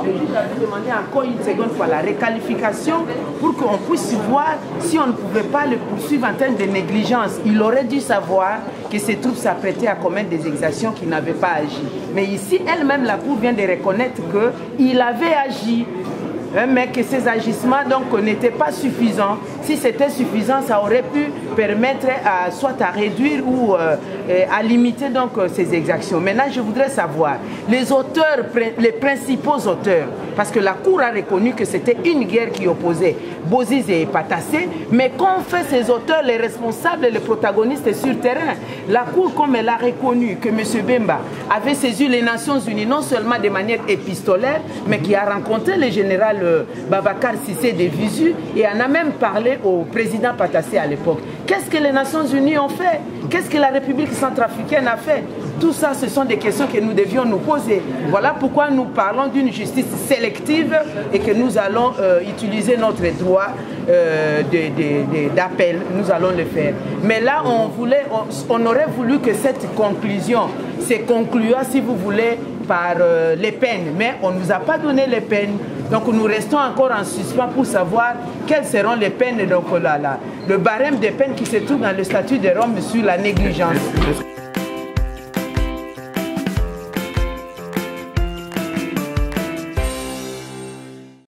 Le juge avait demandé encore une seconde fois la réqualification pour qu'on puisse voir si on ne pouvait pas le poursuivre en termes de négligence. Il aurait dû savoir que ces troupes s'apprêtaient à commettre des exactions qui n'avaient pas agi. Mais ici, elle-même, la Cour vient de reconnaître qu'il avait agi, mais que ces agissements n'étaient pas suffisants. Si c'était suffisant, ça aurait pu permettre soit à réduire ou à limiter ces exactions. Maintenant, je voudrais savoir, les auteurs, les principaux auteurs, parce que la Cour a reconnu que c'était une guerre qui opposait Bozizé et Patassé, mais qu'ont fait ces auteurs, les responsables et les protagonistes sur terrain? La Cour, comme elle a reconnu que M. Bemba avait saisi les Nations Unies, non seulement de manière épistolaire, mais qui a rencontré le général Babacar Sissé de visu et en a même parlé au président Patassé à l'époque. Qu'est-ce que les Nations Unies ont fait? Qu'est-ce que la République centrafricaine a fait? Tout ça, ce sont des questions que nous devions nous poser. Voilà pourquoi nous parlons d'une justice sélective et que nous allons utiliser notre droit d'appel. Nous allons le faire. Mais là, on aurait voulu que cette conclusion se conclue, si vous voulez, par les peines. Mais on ne nous a pas donné les peines. Donc nous restons encore en suspens pour savoir quelles seront les peines, le barème des peines qui se trouve dans le statut de Rome sur la négligence.